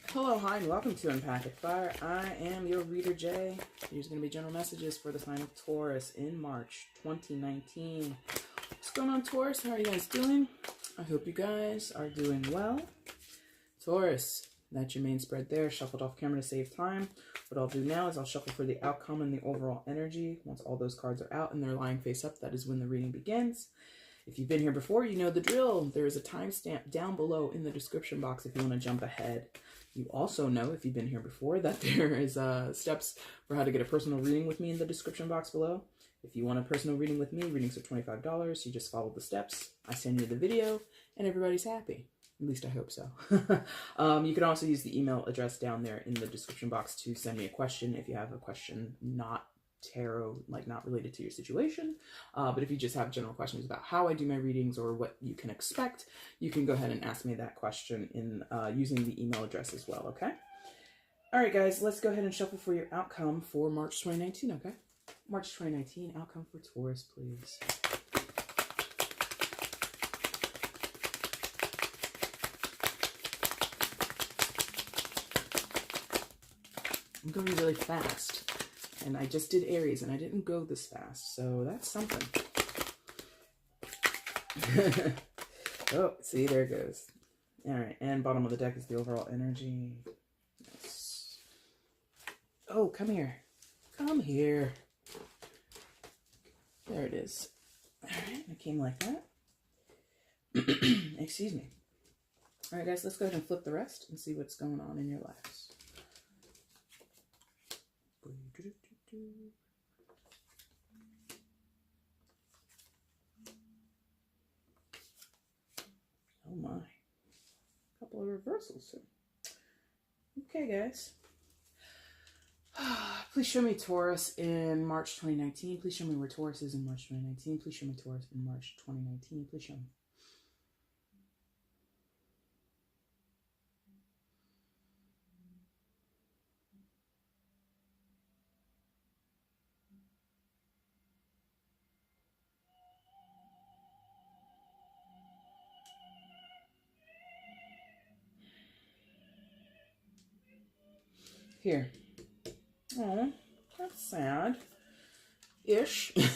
Hello, hi, and welcome to EmpathicFire. I am your reader, Jay. Here's going to be general messages for the sign of Taurus in March 2019. What's going on, Taurus? How are you guys doing? I hope you guys are doing well. Taurus, that's your main spread there. Shuffled off camera to save time. What I'll do now is I'll shuffle for the outcome and the overall energy. Once all those cards are out and they're lying face up, that is when the reading begins. If you've been here before, you know the drill. There is a timestamp down below in the description box if you want to jump ahead. You also know, if you've been here before, that there is steps for how to get a personal reading with me in the description box below. If you want a personal reading with me, readings are $25. You just follow the steps. I send you the video, and everybody's happy. At least I hope so. You can also use the email address down there in the description box to send me a question if you have a question not tarot, like not related to your situation. But if you just have general questions about how I do my readings or what you can expect, you can go ahead and ask me that question in using the email address as well, okay? All right, guys, let's go ahead and shuffle for your outcome for March 2019, okay? March 2019, outcome for Taurus, please. I'm going really fast. And I just did Aries, and I didn't go this fast, so that's something. Oh, see, there it goes. All right, and bottom of the deck is the overall energy. Nice. Oh, come here. Come here. There it is. All right, it came like that. Excuse me. All right, guys, let's go ahead and flip the rest and see what's going on in your lives. Oh my. Couple of reversals here. Okay, guys. Please show me Taurus in March 2019. Please show me where Taurus is in March 2019. Please show me Taurus in March 2019. Please show me. Here. Oh, that's sad-ish. It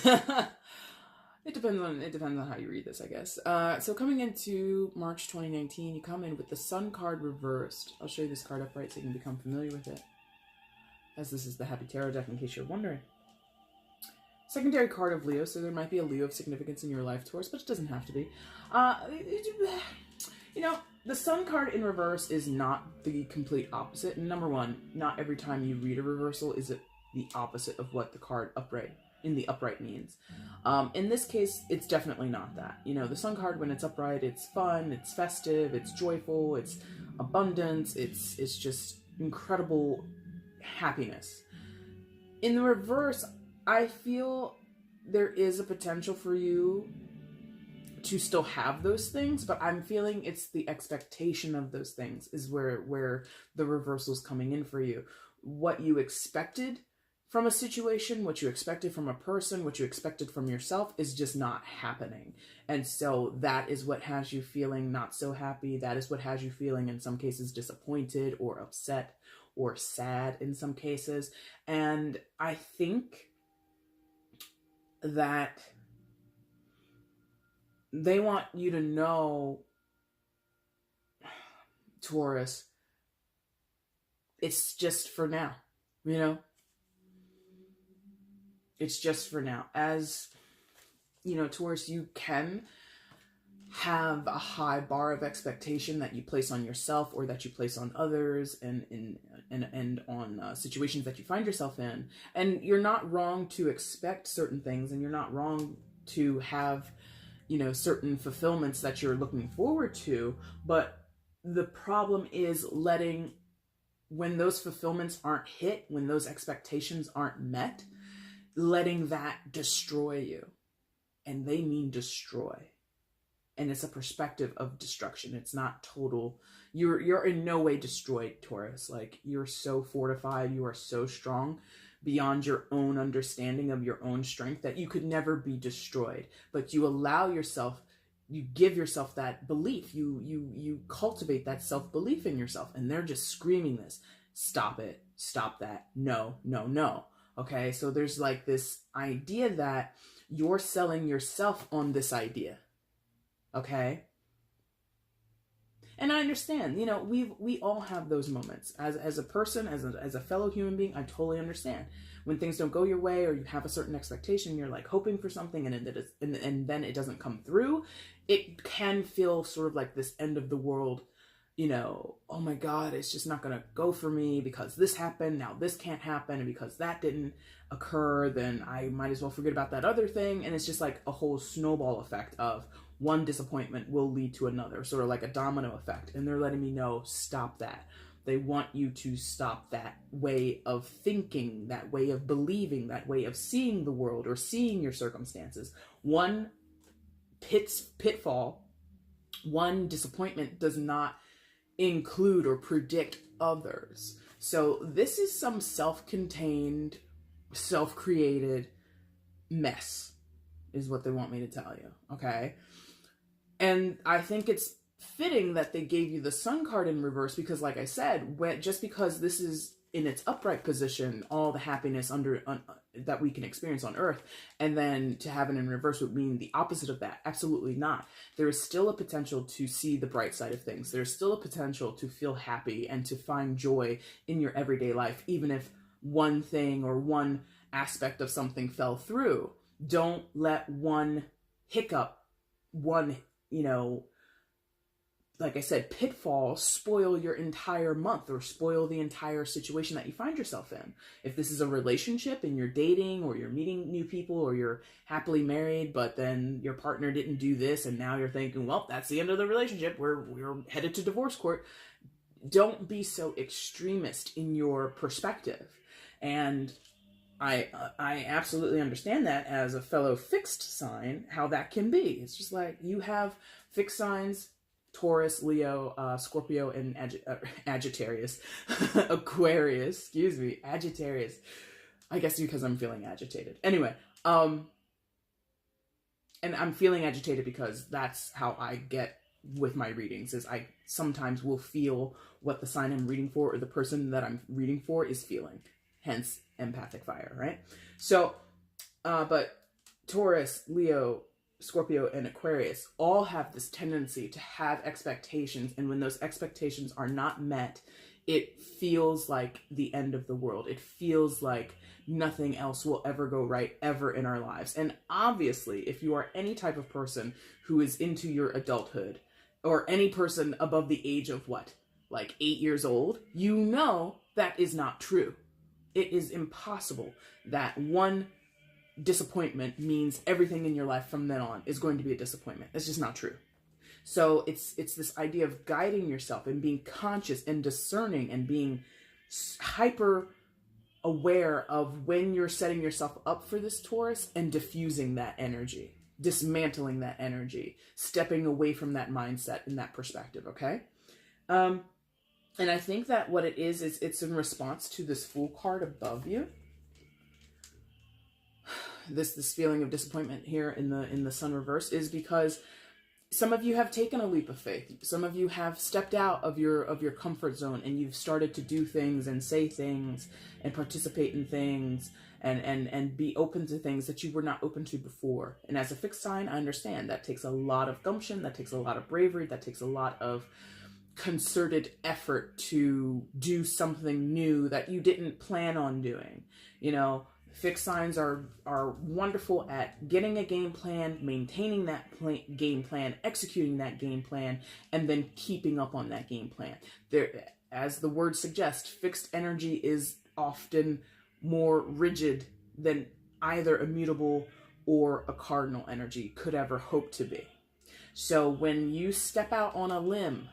depends on how you read this, I guess. So coming into March 2019, you come in with the Sun card reversed. I'll show you this card upright so you can become familiar with it, as this is the Happy Tarot deck, in case you're wondering. Secondary card of Leo, so there might be a Leo of significance in your life, Taurus, but it doesn't have to be. You know, the Sun card in reverse is not the complete opposite. And number one, not every time you read a reversal is it the opposite of what the card in the upright means. In this case, it's definitely not that. You know, the Sun card, when it's upright, it's fun, it's festive, it's joyful, it's abundance, it's just incredible happiness. In the reverse, I feel there is a potential for you to still have those things, but I'm feeling it's the expectation of those things is where the reversal's coming in for you. What you expected from a situation, what you expected from a person, what you expected from yourself is just not happening. And so that is what has you feeling not so happy. That is what has you feeling in some cases disappointed or upset or sad in some cases. And I think that they want you to know, Taurus, it's just for now, you know? It's just for now. As, you know, Taurus, you can have a high bar of expectation that you place on yourself or that you place on others and on situations that you find yourself in. And you're not wrong to expect certain things, and you're not wrong to have, you know, certain fulfillments that you're looking forward to, but the problem is when those fulfillments aren't hit, when those expectations aren't met, letting that destroy you. And they mean destroy. And it's a perspective of destruction. It's not total. You're in no way destroyed, Taurus. Like, you're so fortified, you are so strong, beyond your own understanding of your own strength, that you could never be destroyed. But you allow yourself, you give yourself that belief, you cultivate that self-belief in yourself, and they're just screaming this, stop it, stop that, no, no, no. Okay, so there's like this idea that you're selling yourself on this idea. Okay, and I understand, you know, we all have those moments as a person, as a fellow human being. I totally understand when things don't go your way, or you have a certain expectation, you're like hoping for something, and then it doesn't come through. It can feel sort of like this end of the world, you know, oh my God, it's just not going to go for me because this happened, now this can't happen, and because that didn't occur, then I might as well forget about that other thing. And it's just like a whole snowball effect of one disappointment will lead to another, sort of like a domino effect. And they're letting me know, stop that. They want you to stop that way of thinking, that way of believing, that way of seeing the world or seeing your circumstances. One pitfall, one disappointment does not include or predict others. So this is some self-contained, self-created mess is what they want me to tell you, okay? And I think it's fitting that they gave you the Sun card in reverse, because like I said, just because this is in its upright position, all the happiness that we can experience on Earth, and then to have it in reverse would mean the opposite of that. Absolutely not. There is still a potential to see the bright side of things. There's still a potential to feel happy and to find joy in your everyday life, even if one thing or one aspect of something fell through. Don't let one hiccup, one, you know, like I said, pitfall spoil your entire month or spoil the entire situation that you find yourself in. If this is a relationship and you're dating or you're meeting new people or you're happily married, but then your partner didn't do this and now you're thinking, well, that's the end of the relationship, we're headed to divorce court. Don't be so extremist in your perspective. And I absolutely understand that as a fellow fixed sign, how that can be. It's just like you have fixed signs, Taurus, Leo, Scorpio, and Sagittarius. Aquarius, excuse me, Sagittarius. I guess because I'm feeling agitated. Anyway, and I'm feeling agitated because that's how I get with my readings, is I sometimes will feel what the sign I'm reading for or the person that I'm reading for is feeling. Hence, empathic fire, right? So, but Taurus, Leo, Scorpio, and Aquarius all have this tendency to have expectations, and when those expectations are not met, it feels like the end of the world. It feels like nothing else will ever go right ever in our lives. And obviously, if you are any type of person who is into your adulthood, or any person above the age of what, like 8 years old, you know that is not true. It is impossible that one disappointment means everything in your life from then on is going to be a disappointment. It's just not true. So it's this idea of guiding yourself and being conscious and discerning and being hyper aware of when you're setting yourself up for this Taurus and diffusing that energy, dismantling that energy, stepping away from that mindset and that perspective, okay? And I think that what it is it's in response to this Fool card above you. This feeling of disappointment here in the Sun reverse is because some of you have taken a leap of faith. Some of you have stepped out of your comfort zone, and you've started to do things and say things and participate in things and be open to things that you were not open to before. And as a fixed sign, I understand that takes a lot of gumption, that takes a lot of bravery, that takes a lot of concerted effort to do something new that you didn't plan on doing. You know, fixed signs are wonderful at getting a game plan, maintaining that game plan, executing that game plan, and then keeping up on that game plan. There, as the word suggests, fixed energy is often more rigid than either immutable or a cardinal energy could ever hope to be. So when you step out on a limb,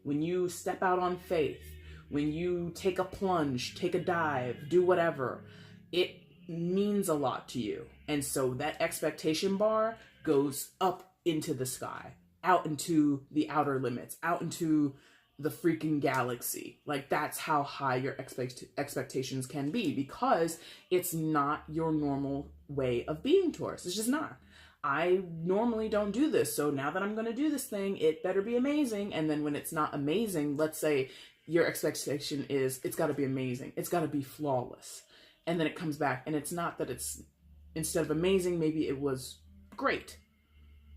when you step out on faith, when you take a plunge, take a dive, do whatever, it means a lot to you. And so that expectation bar goes up into the sky, out into the outer limits, out into the freaking galaxy. Like, that's how high your expectations can be, because it's not your normal way of being, Taurus. It's just not. I normally don't do this, so now that I'm going to do this thing, it better be amazing. And then when it's not amazing, let's say your expectation is it's got to be amazing, it's got to be flawless, and then it comes back and it's not. That it's, instead of amazing, maybe it was great.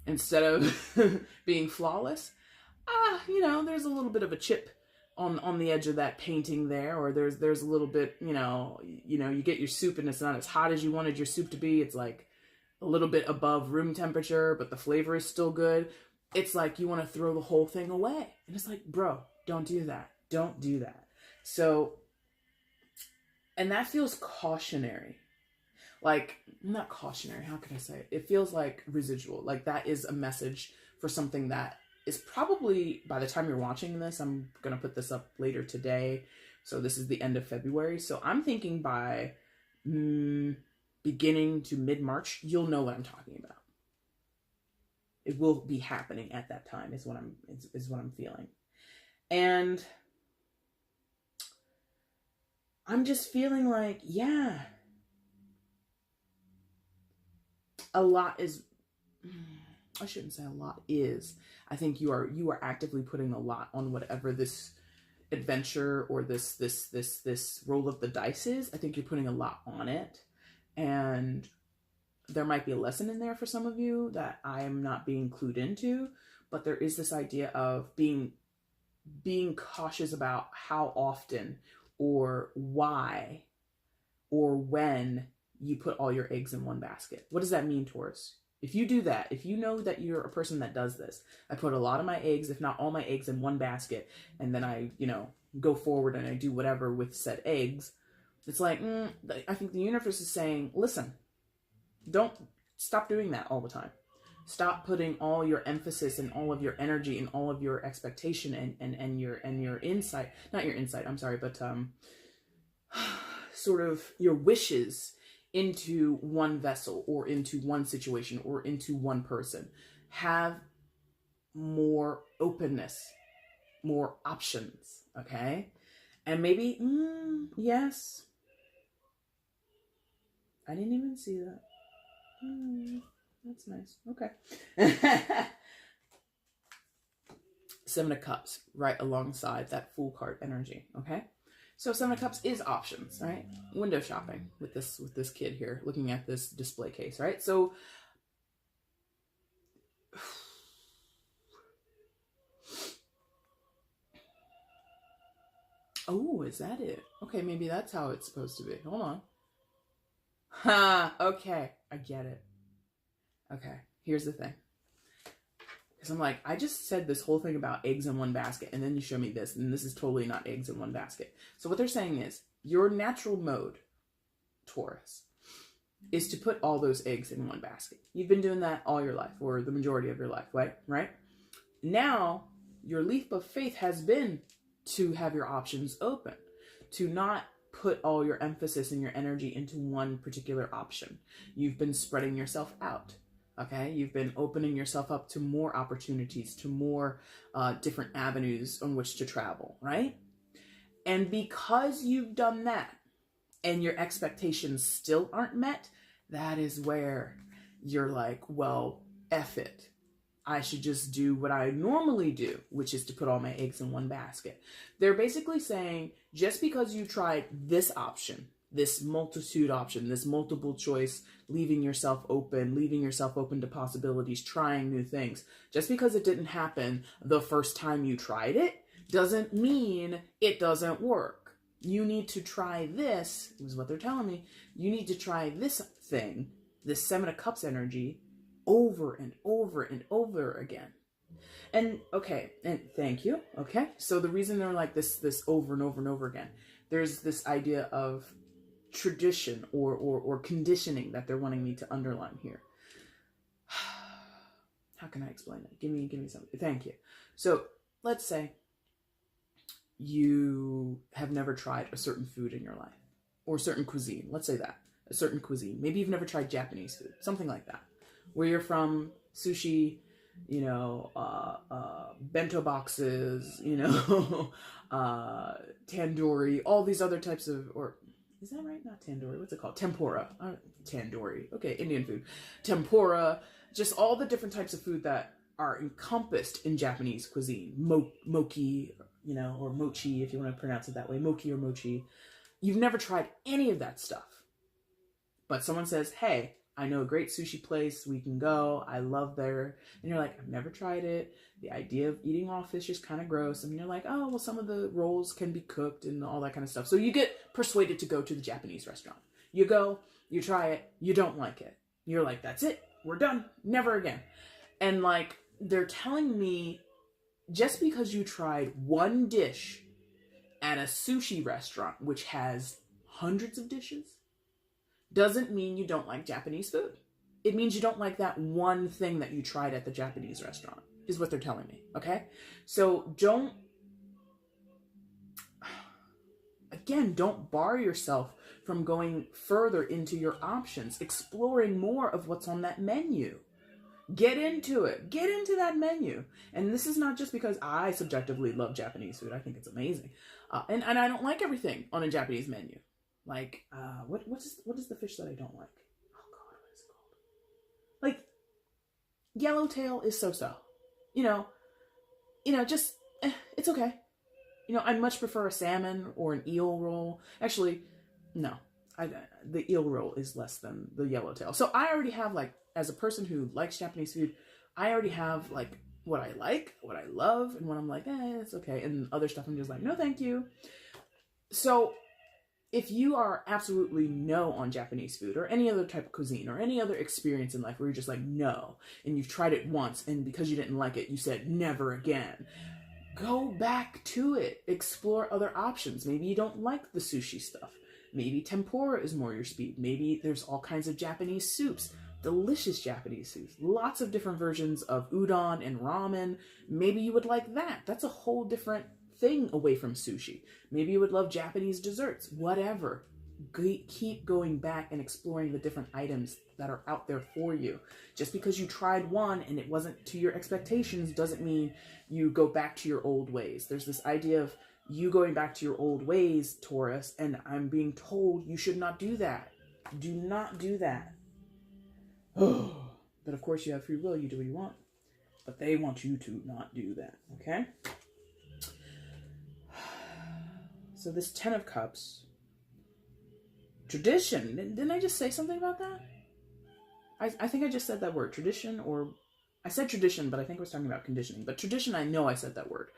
Instead of being flawless, you know, there's a little bit of a chip on the edge of that painting there, or there's a little bit, you know, you get your soup and it's not as hot as you wanted your soup to be. It's like a little bit above room temperature, but the flavor is still good. It's like you want to throw the whole thing away. And it's like, bro, don't do that. Don't do that. So, and that feels cautionary. Like, not cautionary, how can I say it? It feels like residual. Like, that is a message for something that is probably, by the time you're watching this, I'm going to put this up later today. So this is the end of February. So I'm thinking by beginning to mid-March, you'll know what I'm talking about. It will be happening at that time is what I'm feeling. And I'm just feeling like, yeah, a lot is, I shouldn't say a lot is. I think you are actively putting a lot on whatever this adventure or this roll of the dice is. I think you're putting a lot on it. And there might be a lesson in there for some of you that I am not being clued into, but there is this idea of being cautious about how often or why or when you put all your eggs in one basket. What does that mean, Taurus? If you do that, if you know that you're a person that does this, I put a lot of my eggs, if not all my eggs, in one basket, and then I, go forward and I do whatever with said eggs. It's like, I think the universe is saying, listen, don't stop doing that all the time. Stop putting all your emphasis and all of your energy and all of your expectation and your insight, not your insight, I'm sorry, but sort of your wishes into one vessel or into one situation or into one person. Have more openness, more options, okay? And maybe, yes. I didn't even see that. That's nice. Okay. Seven of Cups right alongside that Fool card energy, okay? So Seven of Cups is options, right? Window shopping with this kid here, looking at this display case, right? So oh, is that it? Okay, maybe that's how it's supposed to be. Hold on. Okay, I get it. Okay, here's the thing. Because I'm like, I just said this whole thing about eggs in one basket, and then you show me this, and this is totally not eggs in one basket. So what they're saying is, your natural mode, Taurus, is to put all those eggs in one basket. You've been doing that all your life, or the majority of your life, right? Now, your leap of faith has been to have your options open, to not put all your emphasis and your energy into one particular option. You've been spreading yourself out, okay? You've been opening yourself up to more opportunities, to more different avenues on which to travel, right? And because you've done that and your expectations still aren't met, that is where you're like, well, F it. I should just do what I normally do, which is to put all my eggs in one basket. They're basically saying, just because you tried this option, this multitude option, this multiple choice, leaving yourself open to possibilities, trying new things, just because it didn't happen the first time you tried it, doesn't mean it doesn't work. You need to try this is what they're telling me. You need to try this thing, this Seven of Cups energy, over and over and over again. And okay, and thank you. Okay, so the reason they're like this over and over and over again, there's this idea of tradition or conditioning that they're wanting me to underline here. How can I explain that? Give me something. Thank you. So let's say you have never tried a certain food in your life, or a certain cuisine. Let's say that, a certain cuisine. Maybe you've never tried Japanese food, something like that. Where you're from, sushi, bento boxes, you know, tandoori, all these other types of, or is that right? Not tandoori. What's it called? Tempura. Tandoori. Okay, Indian food. Tempura. Just all the different types of food that are encompassed in Japanese cuisine. Mochi, you know, or mochi, if you want to pronounce it that way. Mochi or mochi. You've never tried any of that stuff. But someone says, hey, I know a great sushi place. We can go. I love there. And you're like, I've never tried it. The idea of eating raw fish is kind of gross. And you're like, oh, well, some of the rolls can be cooked and all that kind of stuff. So you get persuaded to go to the Japanese restaurant. You go, you try it, you don't like it. You're like, that's it. We're done. Never again. And like, they're telling me just because you tried one dish at a sushi restaurant, which has hundreds of dishes, doesn't mean you don't like Japanese food. It means you don't like that one thing that you tried at the Japanese restaurant, is what they're telling me, okay? So don't bar yourself from going further into your options, exploring more of what's on that menu. Get into it. Get into that menu. And this is not just because I subjectively love Japanese food. I think it's amazing. And I don't like everything on a Japanese menu. Like, what is the fish that I don't like? Oh God, what is it called? Like, yellowtail is so-so. You know, just, it's okay. You know, I much prefer a salmon or an eel roll. Actually, no. The eel roll is less than the yellowtail. So I already have, like, as a person who likes Japanese food, I already have, like, what I like, what I love, and what I'm like, it's okay. And other stuff I'm just like, no, thank you. So if you are absolutely no on Japanese food or any other type of cuisine or any other experience in life where you're just like, no, and you've tried it once, and because you didn't like it, you said never again, go back to it. Explore other options. Maybe you don't like the sushi stuff. Maybe tempura is more your speed. Maybe there's all kinds of Japanese soups. Delicious Japanese soups. Lots of different versions of udon and ramen. Maybe you would like that. That's a whole different thing away from sushi. Maybe you would love Japanese desserts. Whatever. Keep going back and exploring the different items that are out there for you. Just because you tried one and it wasn't to your expectations doesn't mean you go back to your old ways. There's this idea of you going back to your old ways, Taurus, and I'm being told you should not do that. Do not do that. But of course you have free will, you do what you want. But they want you to not do that, okay? So this 10 of Cups, tradition, didn't I just say something about that? I think I just said that word, tradition, or I said tradition, but I think I was talking about conditioning. But tradition, I know I said that word.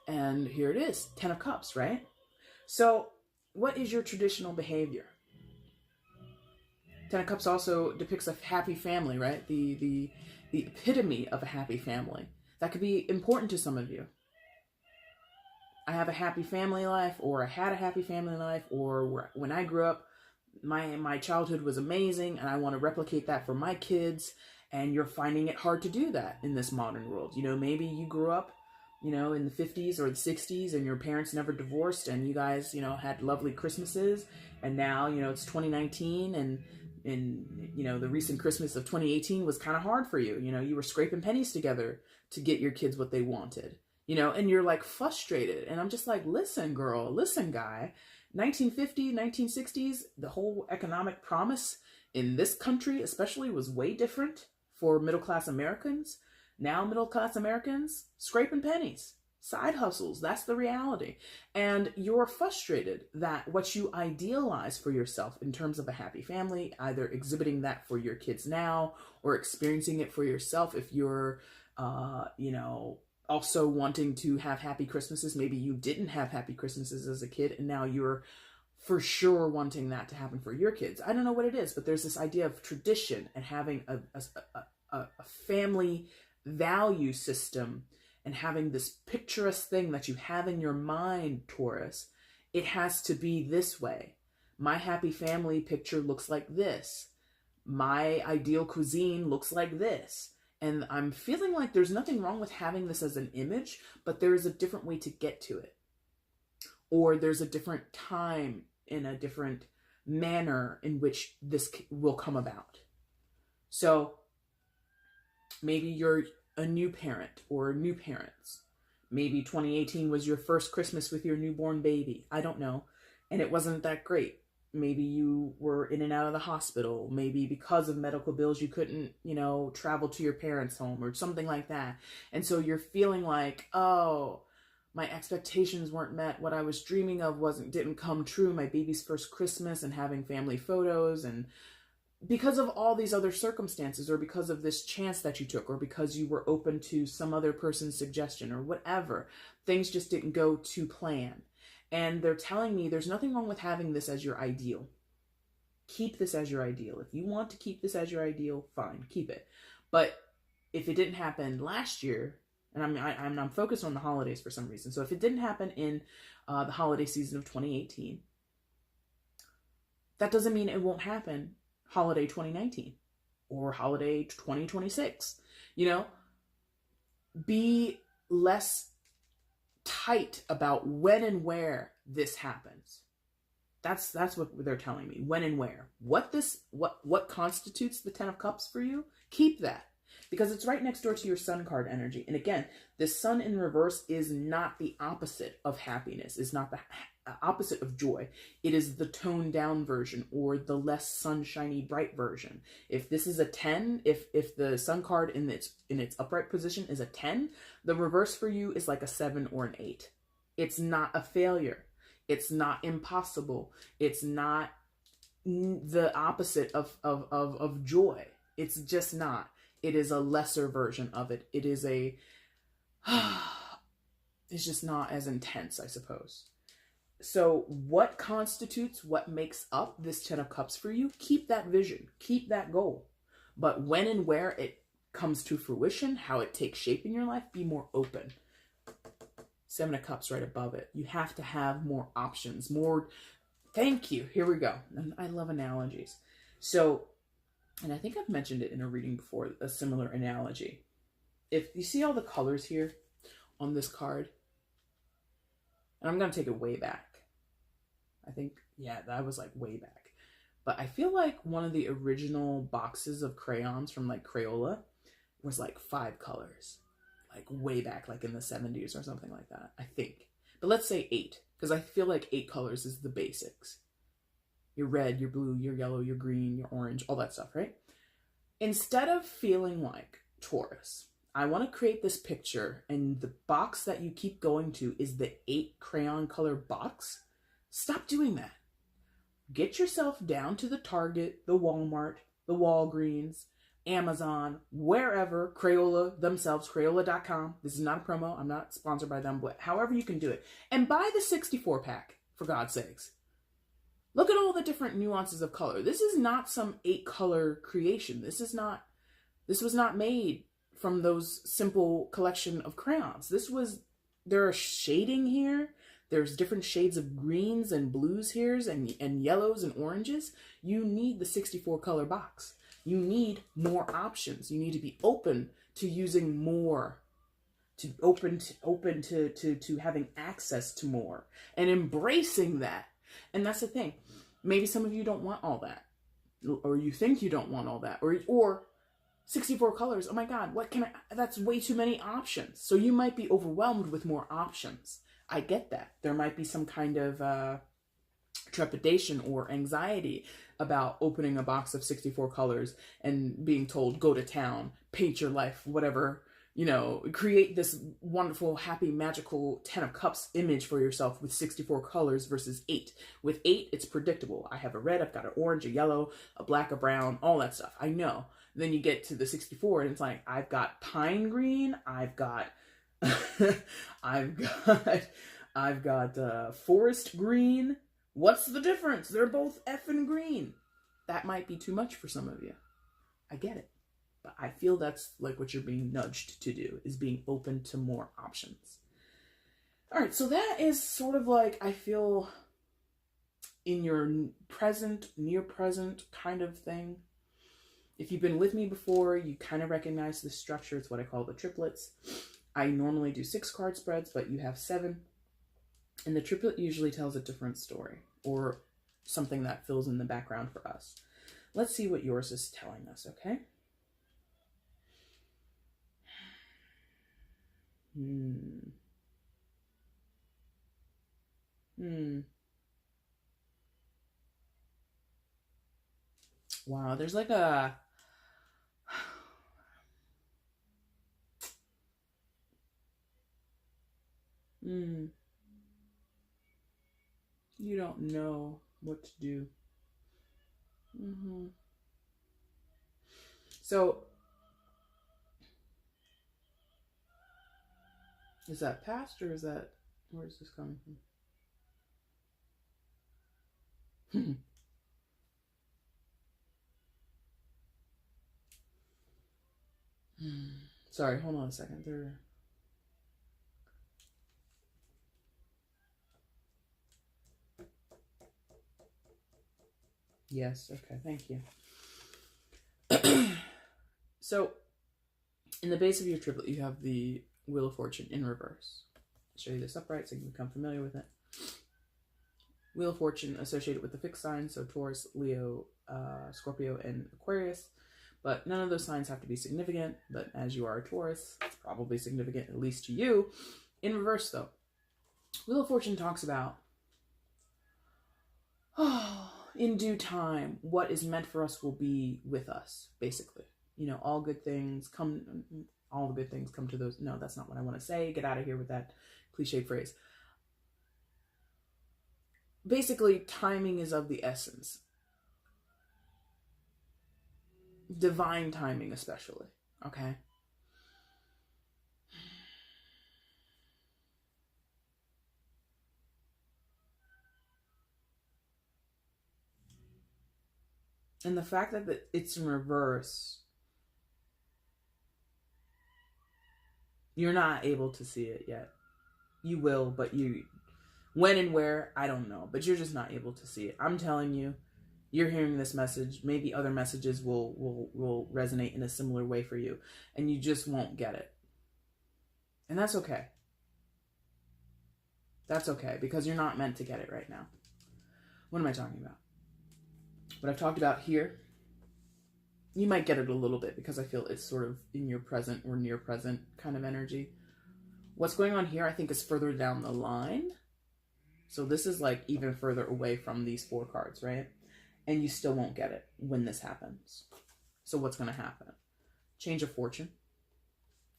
And here it is, 10 of Cups, right? So what is your traditional behavior? 10 of Cups also depicts a happy family, right? The epitome of a happy family. That could be important to some of you. I have a happy family life, or I had a happy family life, or when I grew up, my childhood was amazing, and I want to replicate that for my kids, and you're finding it hard to do that in this modern world. You know, maybe you grew up, you know, in the 50s or the 60s, and your parents never divorced, and you guys, you know, had lovely Christmases, and now, you know, it's 2019, and you know, the recent Christmas of 2018 was kind of hard for you. You know, you were scraping pennies together to get your kids what they wanted, you know, and you're like frustrated. And I'm just like, listen, girl, listen, guy, 1950, 1960s, the whole economic promise in this country especially was way different for middle-class Americans. Now middle-class Americans, scraping pennies, side hustles, that's the reality. And you're frustrated that what you idealize for yourself in terms of a happy family, either exhibiting that for your kids now or experiencing it for yourself if you're, you know, also wanting to have happy Christmases. Maybe you didn't have happy Christmases as a kid, and now you're for sure wanting that to happen for your kids. I don't know what it is, but there's this idea of tradition and having a family value system and having this picturesque thing that you have in your mind, Taurus. It has to be this way. My happy family picture looks like this. My ideal cuisine looks like this. And I'm feeling like there's nothing wrong with having this as an image, but there is a different way to get to it. Or there's a different time in a different manner in which this will come about. So maybe you're a new parent or new parents, Maybe 2018 was your first Christmas with your newborn baby. I don't know. And it wasn't that great. Maybe you were in and out of the hospital. Maybe because of medical bills, you couldn't, travel to your parents' home or something like that. And so you're feeling like, oh, my expectations weren't met. What I was dreaming of didn't come true. My baby's first Christmas and having family photos, and because of all these other circumstances, or because of this chance that you took, or because you were open to some other person's suggestion or whatever, things just didn't go to plan. And they're telling me there's nothing wrong with having this as your ideal. Keep this as your ideal. If you want to keep this as your ideal, fine, keep it. But if it didn't happen last year, and I'm focused on the holidays for some reason. So if it didn't happen in the holiday season of 2018, that doesn't mean it won't happen holiday 2019 or holiday 2026. Be less tight about when and where this happens. That's what they're telling me. When and where. What constitutes the 10 of Cups for you? Keep that. Because it's right next door to your Sun card energy. And again, this Sun in reverse is not the opposite of happiness. It's not the opposite of joy. It is the toned down version, or the less sunshiny, bright version. If this is a 10, if the Sun card in its upright position is a 10, the reverse for you is like a 7 or an 8. It's not a failure. It's not impossible. It's not the opposite of joy. It's just not. It is a lesser version of it. It is it's just not as intense, I suppose. So what makes up this 10 of Cups for you? Keep that vision, keep that goal. But when and where it comes to fruition, how it takes shape in your life, be more open. 7 of Cups right above it. You have to have more options, more. Thank you. Here we go. And I love analogies. So, and I think I've mentioned it in a reading before, a similar analogy. If you see all the colors here on this card, and I'm going to take it way back. I think, yeah, that was like way back. But I feel like one of the original boxes of crayons from like Crayola was like 5 colors. Like way back, like in the 70s or something like that, I think. But let's say 8, because I feel like 8 colors is the basics. Your red, your blue, your yellow, your green, your orange, all that stuff, right? Instead of feeling like Taurus, I want to create this picture, and the box that you keep going to is the 8 crayon color box. Stop doing that. Get yourself down to the Target, the Walmart, the Walgreens, Amazon, wherever, Crayola themselves, Crayola.com. This is not a promo. I'm not sponsored by them, but however you can do it. And buy the 64 pack, for God's sakes. Look at all the different nuances of color. This is not some 8 color creation. This was not made from those simple collection of crayons. There are shading here. There's different shades of greens and blues here, and yellows and oranges. You need the 64 color box. You need more options. You need to be open to using more, open to having access to more, and embracing that. And that's the thing. Maybe some of you don't want all that, or you think you don't want all that, or 64 colors. Oh my God, that's way too many options. So you might be overwhelmed with more options. I get that. There might be some kind of trepidation or anxiety about opening a box of 64 colors and being told, go to town, paint your life, whatever, create this wonderful, happy, magical 10 of Cups image for yourself with 64 colors versus 8. With 8, it's predictable. I have a red, I've got an orange, a yellow, a black, a brown, all that stuff. I know. Then you get to the 64 and it's like, I've got pine green, I've got forest green. What's the difference? They're both effing green. That might be too much for some of you. I get it. But I feel that's like what you're being nudged to do, is being open to more options. All right, so that is sort of like, I feel, in your present, near present kind of thing. If you've been with me before, you kind of recognize the structure. It's what I call the triplets. I normally do 6 card spreads, but you have 7. And the triplet usually tells a different story, or something that fills in the background for us. Let's see what yours is telling us, okay? Wow, there's like a... You don't know what to do. So, is that past or is that... Where is this coming from? Sorry, hold on a second. Yes, okay, thank you. So, in the base of your triplet, you have the Wheel of Fortune in reverse. I'll show you this upright so you can become familiar with it. Wheel of Fortune associated with the fixed signs, so Taurus, Leo, Scorpio, and Aquarius. But none of those signs have to be significant, but as you are a Taurus, it's probably significant, at least to you. In reverse, though, Wheel of Fortune talks about, in due time, what is meant for us will be with us, basically. You know, all the good things come to those. No, that's not what I want to say. Get out of here with that cliched phrase. Basically, timing is of the essence. Divine timing, especially. Okay? And the fact that it's in reverse, you're not able to see it yet. You will, but when and where, I don't know. But you're just not able to see it. I'm telling you, you're hearing this message. Maybe other messages will resonate in a similar way for you. And you just won't get it. And that's okay. That's okay, because you're not meant to get it right now. What am I talking about? What I've talked about here, you might get it a little bit because I feel it's sort of in your present or near present kind of energy. What's going on here, I think, is further down the line. So this is like even further away from these 4 cards, right? And you still won't get it when this happens. So what's going to happen? Change of fortune.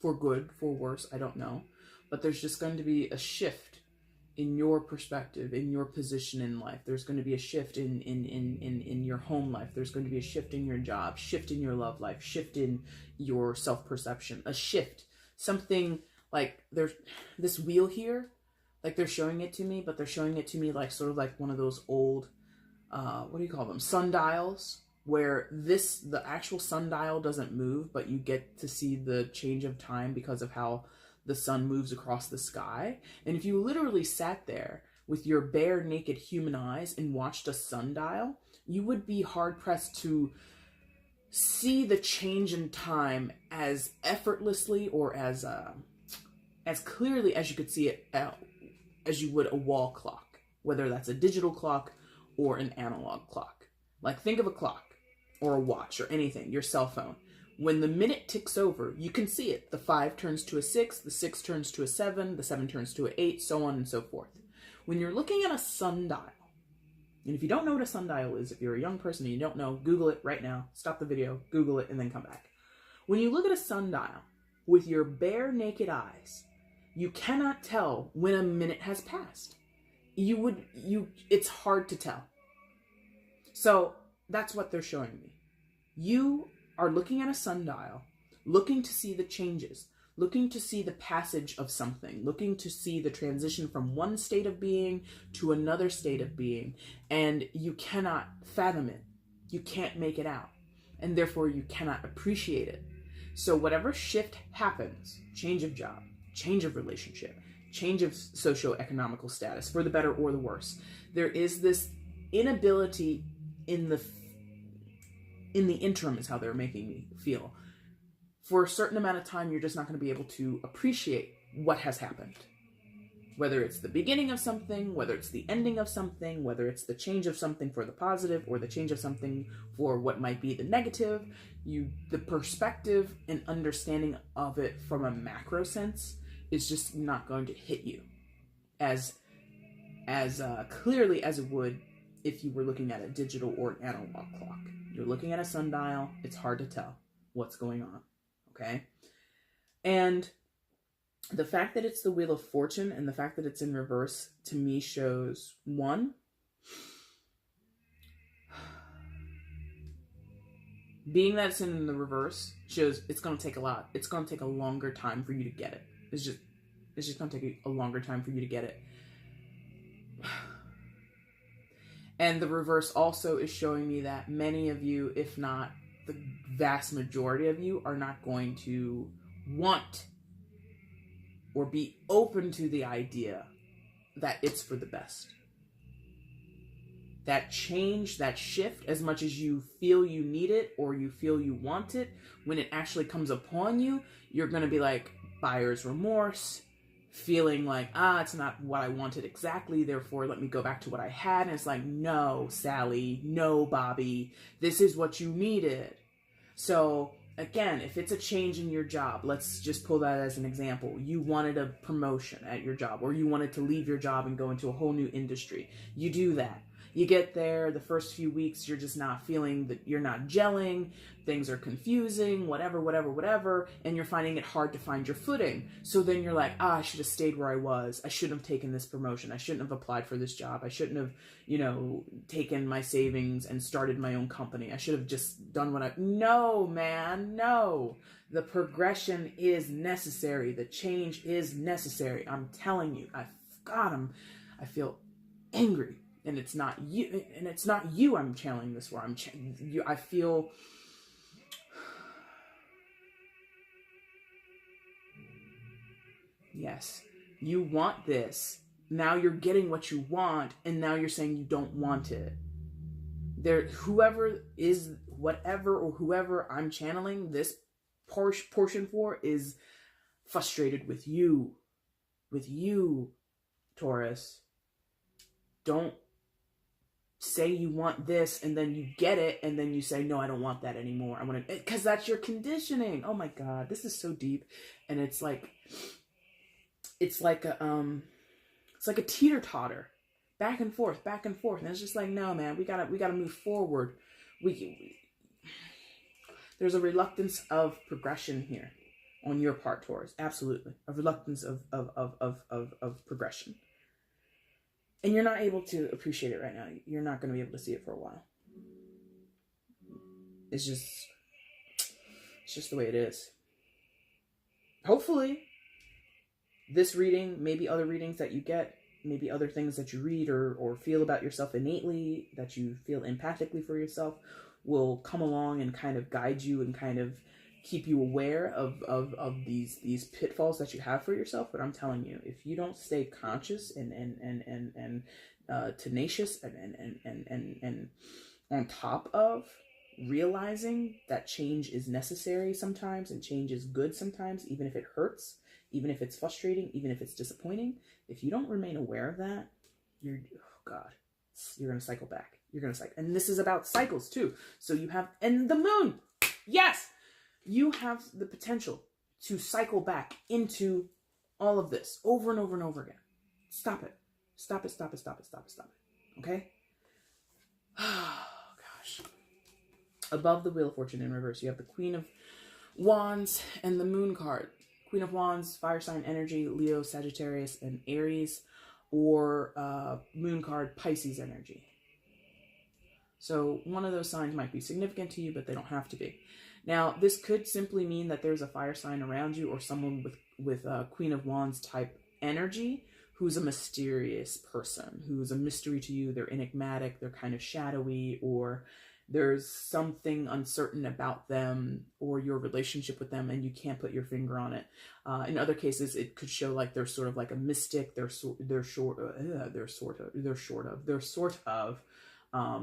For good, for worse, I don't know. But there's just going to be a shift in your perspective, in your position in life. There's going to be a shift in your home life. There's going to be a shift in your job, shift in your love life, shift in your self-perception, a shift. Something like there's this wheel here, like they're showing it to me, but they're showing it to me like sort of like one of those old, what do you call them? Sundials, where the actual sundial doesn't move, but you get to see the change of time because of how the sun moves across the sky. And if you literally sat there with your bare naked human eyes and watched a sundial, you would be hard pressed to see the change in time as effortlessly or as clearly as you could see it as you would a wall clock, whether that's a digital clock or an analog clock. Like think of a clock or a watch or anything, your cell phone. When the minute ticks over, you can see it. The 5 turns to a 6, the 6 turns to a 7, the 7 turns to an 8, so on and so forth. When you're looking at a sundial, and if you don't know what a sundial is, if you're a young person and you don't know, Google it right now. Stop the video, Google it, and then come back. When you look at a sundial with your bare naked eyes, you cannot tell when a minute has passed. It's hard to tell. So that's what they're showing me. You are looking at a sundial, looking to see the changes, looking to see the passage of something, looking to see the transition from one state of being to another state of being, and you cannot fathom it. You can't make it out, and therefore you cannot appreciate it. So whatever shift happens, change of job, change of relationship, change of socioeconomical status, for the better or the worse, there is this inability in the interim, is how they're making me feel. For a certain amount of time, you're just not going to be able to appreciate what has happened. Whether it's the beginning of something, whether it's the ending of something, whether it's the change of something for the positive or the change of something for what might be the negative, the perspective and understanding of it from a macro sense is just not going to hit you as as clearly as it would if you were looking at a digital or an analog clock. You're looking at a sundial, it's hard to tell what's going on, okay? And the fact that it's the Wheel of Fortune and the fact that it's in reverse, to me, shows, one, being that it's in the reverse shows it's going to take a lot. It's going to take a longer time for you to get it. It's just going to take a longer time for you to get it. And the reverse also is showing me that many of you, if not the vast majority of you, are not going to want or be open to the idea that it's for the best. That change, that shift, as much as you feel you need it or you feel you want it, when it actually comes upon you, you're going to be like buyer's remorse, feeling like, it's not what I wanted exactly, therefore let me go back to what I had. And it's like, no, Sally, no, Bobby, this is what you needed. So again, if it's a change in your job, let's just pull that as an example. You wanted a promotion at your job, or you wanted to leave your job and go into a whole new industry. You do that. You get there, the first few weeks, you're just not feeling that, you're not gelling, things are confusing, whatever, and you're finding it hard to find your footing. So then you're like, I should have stayed where I was. I shouldn't have taken this promotion. I shouldn't have applied for this job. I shouldn't have, taken my savings and started my own company. I should have just done no, man, no. The progression is necessary. The change is necessary. I'm telling you, I feel angry. And it's not you I'm channeling this for. I feel yes, you want this. Now you're getting what you want, and now you're saying you don't want it. Whoever I'm channeling this portion for is frustrated with you, Taurus. Don't say you want this and then you get it and then you say, no, I don't want that anymore. I want it, because that's your conditioning. Oh my God, this is so deep. And it's like a teeter-totter, back and forth. And it's just like, no, man, we gotta move forward. There's a reluctance of progression here on your part, Taurus. Absolutely. A reluctance of progression. And you're not able to appreciate it right now. You're not going to be able to see it for a while. It's just the way it is. Hopefully, this reading, maybe other readings that you get, maybe other things that you read or feel about yourself innately, that you feel empathically for yourself, will come along and kind of guide you and kind of keep you aware of these pitfalls that you have for yourself. But I'm telling you, if you don't stay conscious and tenacious and on top of realizing that change is necessary sometimes and change is good sometimes, even if it hurts, even if it's frustrating, even if it's disappointing, if you don't remain aware of that, you're going to cycle back. You're going to cycle. And this is about cycles too. So you have, and the moon, yes, you have the potential to cycle back into all of this over and over and over again. Stop it. Stop it. Okay? Oh, gosh. Above the Wheel of Fortune in reverse, you have the Queen of Wands and the Moon card. Queen of Wands, fire sign energy, Leo, Sagittarius, and Aries, or Moon card, Pisces energy. So one of those signs might be significant to you, but they don't have to be. Now, this could simply mean that there's a fire sign around you or someone with Queen of Wands type energy who's a mysterious person, who's a mystery to you. They're enigmatic, they're kind of shadowy, or there's something uncertain about them or your relationship with them and you can't put your finger on it. In other cases, it could show like they're sort of like a mystic,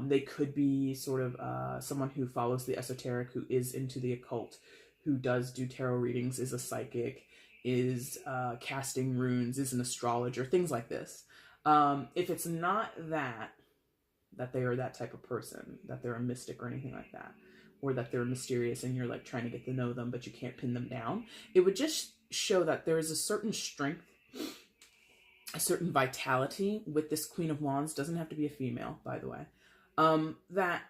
they could be sort of someone who follows the esoteric, who is into the occult, who does do tarot readings, is a psychic, is casting runes, is an astrologer, things like this. If it's not that they are that type of person, that they're a mystic or anything like that, or that they're mysterious and you're like trying to get to know them but you can't pin them down, it would just show that there is a certain strength a certain vitality with this Queen of Wands. Doesn't have to be a female, by the way. That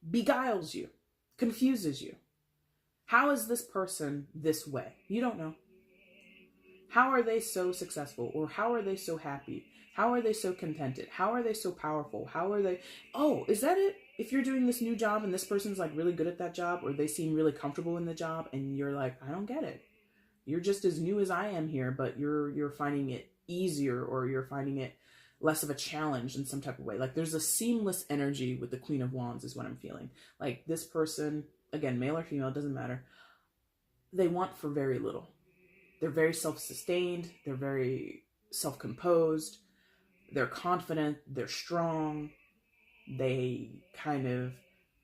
beguiles you, confuses you. How is this person this way? You don't know. How are they so successful? Or how are they so happy? How are they so contented? How are they so powerful? How are they... Oh, is that it? If you're doing this new job and this person's like really good at that job, or they seem really comfortable in the job, and you're like, I don't get it. You're just as new as I am here, but you're finding it easier, or you're finding it less of a challenge in some type of way. Like there's a seamless energy with the Queen of Wands is what I'm feeling. Like this person, again, male or female, doesn't matter. They want for very little. They're very self-sustained. They're very self-composed. They're confident. They're strong. They kind of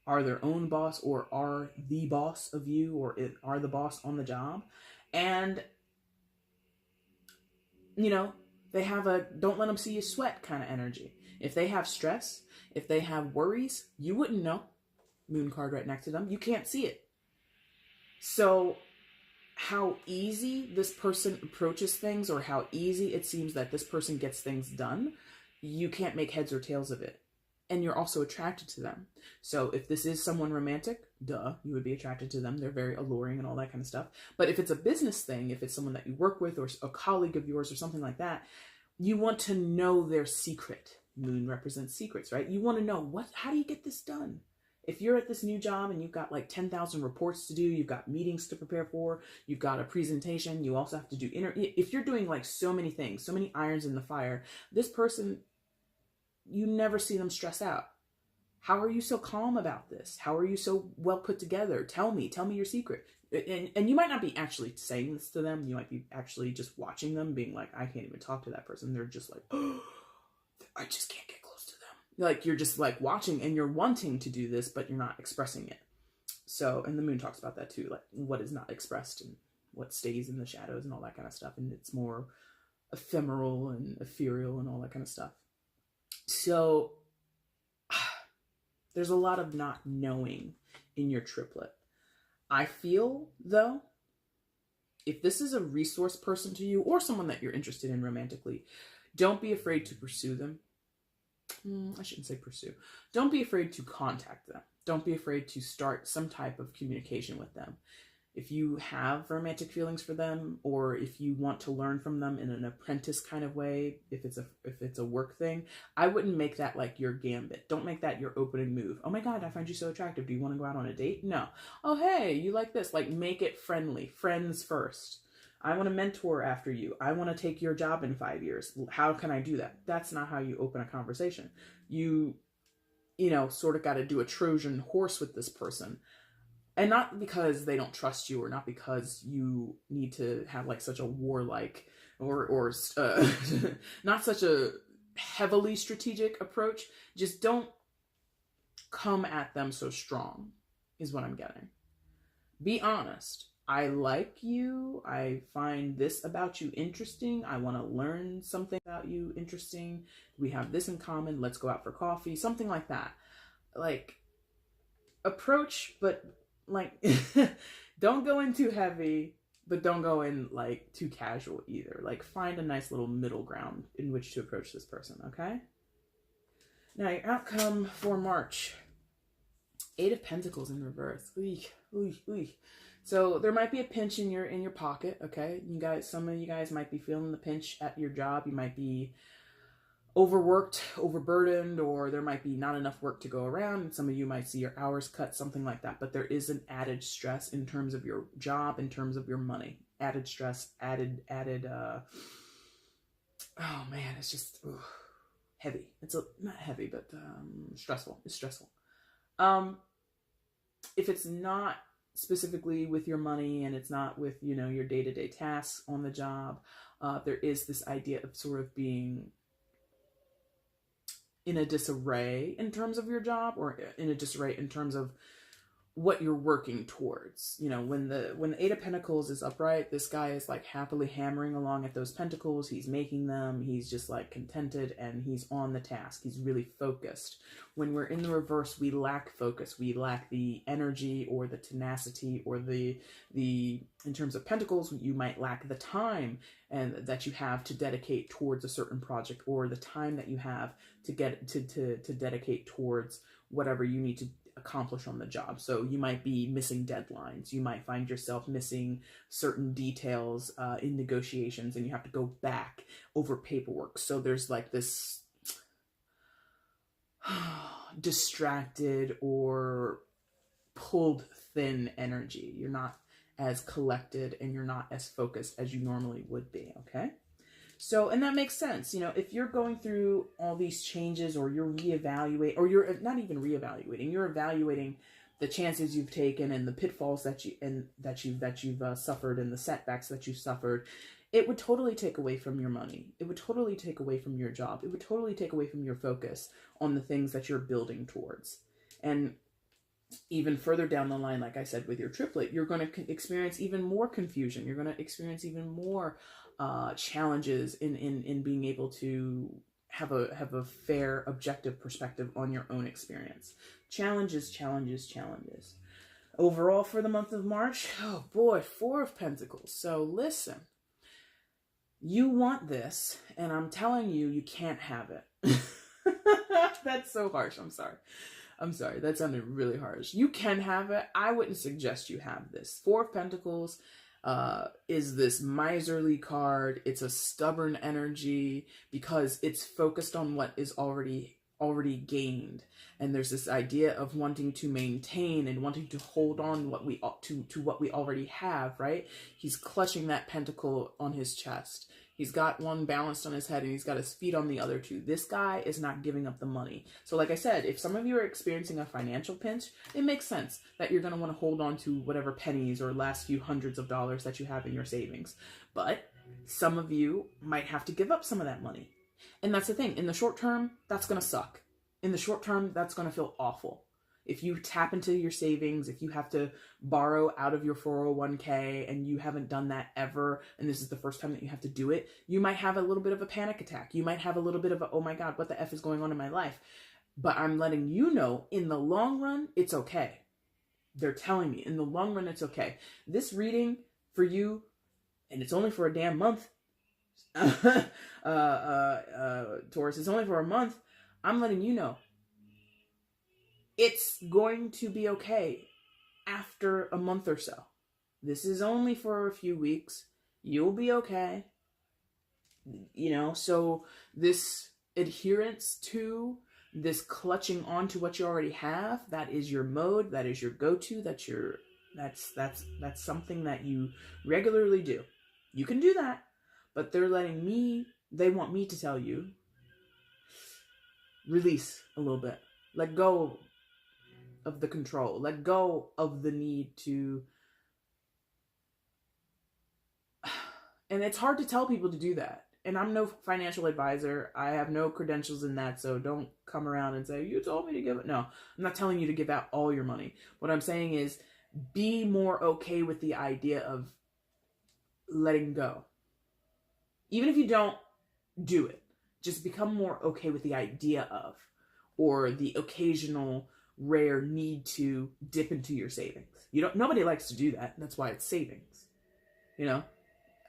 are their own boss, or are the boss of you, or are the boss on the job. And, you know, they have a don't let them see you sweat kind of energy. If they have stress, if they have worries, you wouldn't know. Moon card right next to them. You can't see it. So how easy this person approaches things, or how easy it seems that this person gets things done, you can't make heads or tails of it. And you're also attracted to them. So if this is someone romantic, duh, you would be attracted to them. They're very alluring and all that kind of stuff. But if it's a business thing, if it's someone that you work with, or a colleague of yours or something like that, you want to know their secret. Moon represents secrets, right? You want to know, how do you get this done? If you're at this new job and you've got like 10,000 reports to do, you've got meetings to prepare for, you've got a presentation, you also have to do if you're doing like so many things, so many irons in the fire, this person, you never see them stress out. How are you so calm about this? How are you so well put together? Tell me your secret. And you might not be actually saying this to them. You might be actually just watching them being like, I can't even talk to that person. They're just like, oh, I just can't get close to them. Like you're just like watching and you're wanting to do this, but you're not expressing it. So, and the moon talks about that too, like what is not expressed and what stays in the shadows and all that kind of stuff. And it's more ephemeral and ethereal and all that kind of stuff. So there's a lot of not knowing in your triplet. I feel, though, if this is a resource person to you or someone that you're interested in romantically, don't be afraid to pursue them. I shouldn't say pursue. Don't be afraid to contact them. Don't be afraid to start some type of communication with them. If you have romantic feelings for them, or if you want to learn from them in an apprentice kind of way, if it's a work thing, I wouldn't make that like your gambit. Don't make that your opening move. Oh my God, I find you so attractive. Do you want to go out on a date? No. Oh, hey, you like this. Like make it friendly. Friends first. I want to mentor after you. I want to take your job in 5 years. How can I do that? That's not how you open a conversation. You sort of got to do a Trojan horse with this person. And not because they don't trust you, or not because you need to have like such a warlike or not such a heavily strategic approach. Just don't come at them so strong is what I'm getting. Be honest. I like you. I find this about you interesting. I want to learn something about you interesting. We have this in common. Let's go out for coffee. Something like that. Like approach, but like don't go in too heavy, but don't go in like too casual either. Like find a nice little middle ground in which to approach this person, okay? Now your outcome for March. 8 of Pentacles in reverse. So there might be a pinch in your pocket, okay? Some of you guys might be feeling the pinch at your job. You might be overworked, overburdened, or there might be not enough work to go around. Some of you might see your hours cut, something like that. But there is an added stress in terms of your job, in terms of your money. Added stress, added, oh man, it's just heavy. It's not heavy, but stressful. It's stressful. If it's not specifically with your money and it's not with, your day-to-day tasks on the job, there is this idea of sort of being in a disarray in terms of your job, or in a disarray in terms of what you're working towards. You know, when the Eight of Pentacles is upright, this guy is like happily hammering along at those pentacles. He's making them. He's just like contented, and he's on the task. He's really focused. When we're in the reverse, we lack focus. We lack the energy or the tenacity, or the in terms of pentacles, you might lack the time and that you have to dedicate towards a certain project, or the time that you have to get to dedicate towards whatever you need to accomplish on the job. So you might be missing deadlines. You might find yourself missing certain details in negotiations, and you have to go back over paperwork. So there's like this distracted or pulled thin energy. You're not as collected, and you're not as focused as you normally would be, okay? So, and that makes sense. You know, if you're going through all these changes, or you're reevaluating, or you're not even reevaluating, you're evaluating the chances you've taken and the pitfalls that you've suffered, and the setbacks that you've suffered, it would totally take away from your money. It would totally take away from your job. It would totally take away from your focus on the things that you're building towards. And even further down the line, like I said, with your triplet, you're going to experience even more confusion. You're going to experience even more challenges in being able to have a fair, objective perspective on your own experience. Challenges. Overall, for the month of March, oh boy, 4 of Pentacles. So listen, you want this, and I'm telling you, you can't have it. That's so harsh. I'm sorry. That sounded really harsh. You can have it. I wouldn't suggest you have this. 4 of Pentacles is this miserly card. It's a stubborn energy because it's focused on what is already gained. And there's this idea of wanting to maintain and wanting to hold on to what we already have, right? He's clutching that pentacle on his chest. He's got one balanced on his head, and he's got his feet on the other two. This guy is not giving up the money. So like I said, if some of you are experiencing a financial pinch, it makes sense that you're going to want to hold on to whatever pennies or last few hundreds of dollars that you have in your savings. But some of you might have to give up some of that money. And that's the thing. In the short term, that's going to suck. In the short term, that's going to feel awful. If you tap into your savings, if you have to borrow out of your 401k and you haven't done that ever, and this is the first time that you have to do it, you might have a little bit of a panic attack. You might have a little bit of a, oh my God, what the F is going on in my life? But I'm letting you know, in the long run, it's okay. They're telling me, in the long run, it's okay. This reading for you, and it's only for a damn month, Taurus, it's only for a month. I'm letting you know, it's going to be okay after a month or so. This is only for a few weeks. You'll be okay. You know, so this adherence to, this clutching on to what you already have, that is your mode, that is your go-to, that's something that you regularly do. You can do that, but they want me to tell you, release a little bit. Let go of the control. Let go of the need to... And it's hard to tell people to do that. And I'm no financial advisor. I have no credentials in that, so don't come around and say, you told me to give it. No, I'm not telling you to give out all your money. What I'm saying is, be more okay with the idea of letting go. Even if you don't do it, just become more okay with the idea of, or the occasional rare need to dip into your savings. Nobody likes to do that. That's why it's savings. You know,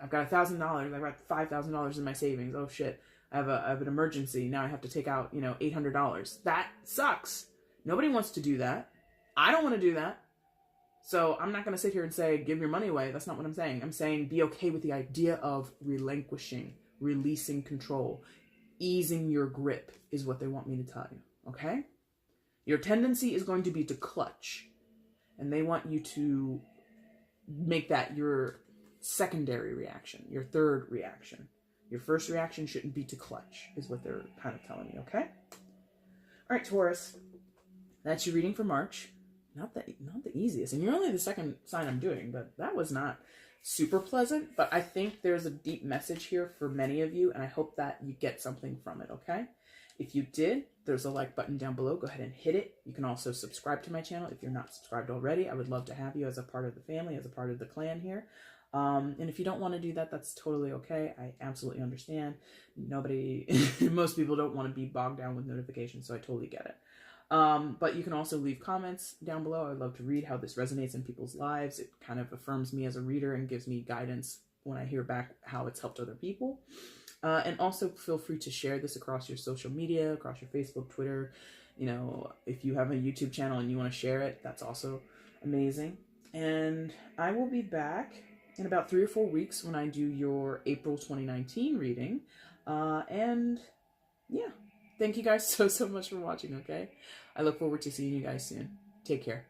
I've got $1,000. I've got $5,000 in my savings. Oh shit. I have an emergency. Now I have to take out, $800. That sucks. Nobody wants to do that. I don't want to do that. So I'm not going to sit here and say, give your money away. That's not what I'm saying. I'm saying be okay with the idea of relinquishing, releasing control, easing your grip is what they want me to tell you. Okay? Your tendency is going to be to clutch, and they want you to make that your secondary reaction, your third reaction. Your first reaction shouldn't be to clutch, is what they're kind of telling me, okay? All right, Taurus, that's your reading for March. Not the easiest, and you're only the second sign I'm doing, but that was not super pleasant, but I think there's a deep message here for many of you, and I hope that you get something from it, okay? If you did, there's a like button down below. Go ahead and hit it. You can also subscribe to my channel if you're not subscribed already. I would love to have you as a part of the family, as a part of the clan here. And if you don't want to do that, that's totally okay. I absolutely understand. Most people don't want to be bogged down with notifications, so I totally get it. But you can also leave comments down below. I'd love to read how this resonates in people's lives. It kind of affirms me as a reader and gives me guidance when I hear back how it's helped other people. And also feel free to share this across your social media, across your Facebook, Twitter. You know, if you have a YouTube channel and you want to share it, that's also amazing. And I will be back in about 3 or 4 weeks when I do your April 2019 reading. And yeah, thank you guys so much for watching, okay? I look forward to seeing you guys soon. Take care.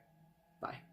Bye.